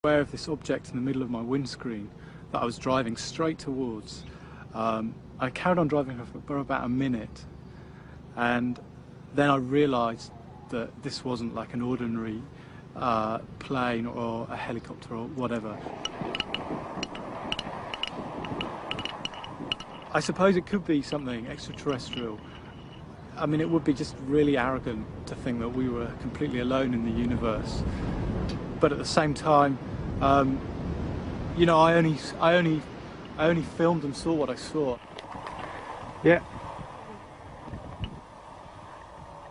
Aware of this object in the middle of my windscreen that I was driving straight towards. I carried on driving for about a minute, and then I realised that this wasn't like an ordinary plane or a helicopter or whatever. I suppose it could be something extraterrestrial. I mean, it would be just really arrogant to think that we were completely alone in the universe. But at the same time, you know, I only filmed and saw what I saw. Yeah.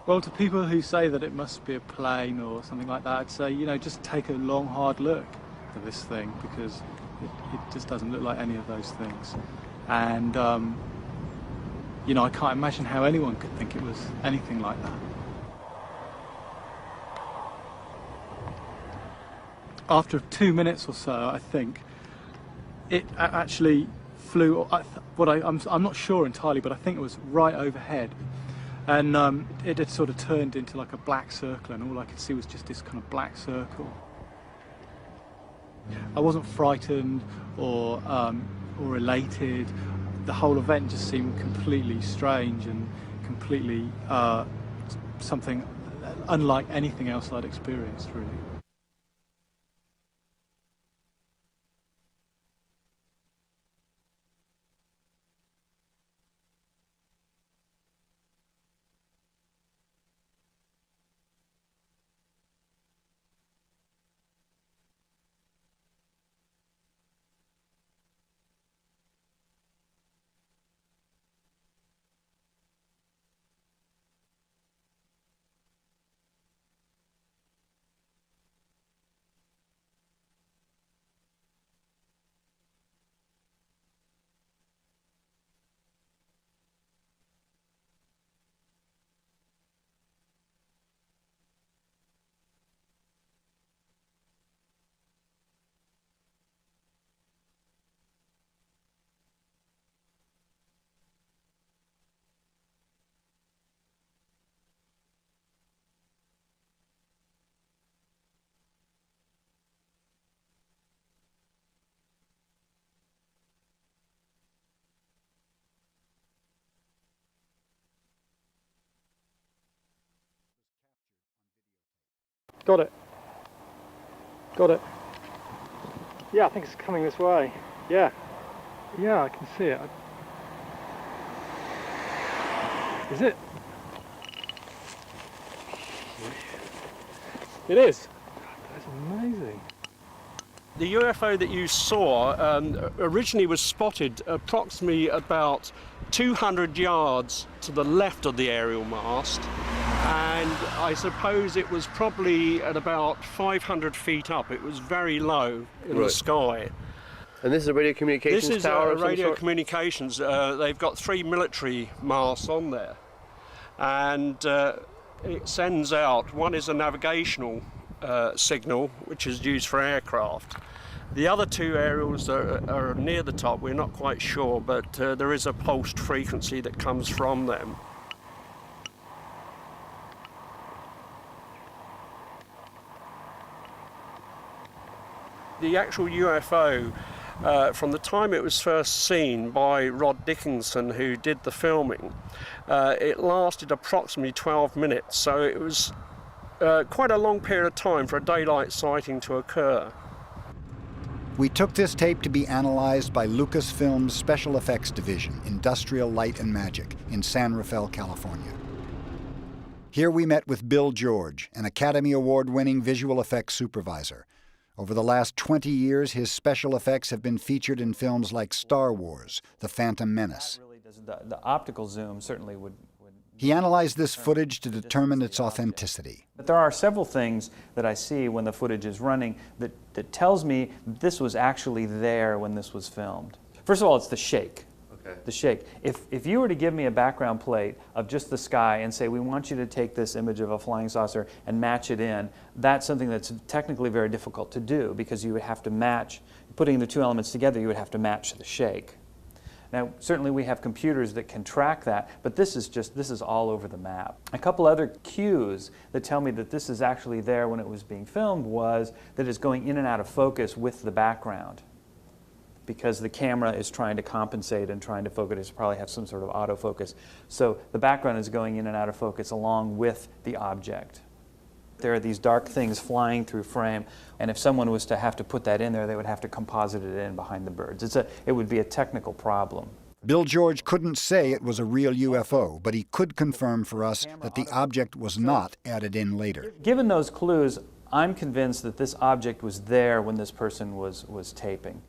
Well, to people who say that it must be a plane or something like that, I'd say, you know, just take a long, hard look at this thing, because it just doesn't look like any of those things. And, you know, I can't imagine how anyone could think it was anything like that. After 2 minutes or so, I think, it actually flew, I'm not sure entirely, but I think it was right overhead. And it had sort of turned into like a black circle, and all I could see was just this kind of black circle. I wasn't frightened or elated. The whole event just seemed completely strange and completely something unlike anything else I'd experienced, really. Got it. Got it. Yeah, I think it's coming this way. Yeah. Yeah, I can see it. Is it? It is. That's amazing. The UFO that you saw originally was spotted approximately about 200 yards to the left of the aerial mast, and I suppose it was probably at about 500 feet up. It was very low in the sky. And this is a radio communications this is tower of some radio sort? communications. They've got 3 military masts on there, and it sends out, one is a navigational signal, which is used for aircraft. The other 2 aerials are near the top. We're not quite sure, but there is a pulsed frequency that comes from them. The actual UFO, from the time it was first seen by Rod Dickinson, who did the filming, it lasted approximately 12 minutes, so it was quite a long period of time for a daylight sighting to occur. We took this tape to be analyzed by Lucasfilm's Special Effects Division, Industrial Light and Magic, in San Rafael, California. Here we met with Bill George, an Academy Award-winning visual effects supervisor. Over the last 20 years, his special effects have been featured in films like Star Wars, The Phantom Menace. The optical zoom certainly would... He analyzed this footage to determine its authenticity. But there are several things that I see when the footage is running that tells me this was actually there when this was filmed. First of all, it's the shake. Okay. The shake. If you were to give me a background plate of just the sky and say, we want you to take this image of a flying saucer and match it in, that's something that's technically very difficult to do, because you would have to match, putting the 2 elements together, you would have to match the shake. Now, certainly we have computers that can track that, but this is all over the map. A couple other cues that tell me that this is actually there when it was being filmed was that it's going in and out of focus with the background, because the camera is trying to compensate and trying to focus. It probably have some sort of autofocus. So the background is going in and out of focus along with the object. There are these dark things flying through frame, and if someone was to have to put that in there, they would have to composite it in behind the birds. It would be a technical problem. Bill George couldn't say it was a real UFO, but he could confirm for us that the object was not added in later. Given those clues, I'm convinced that this object was there when this person was taping.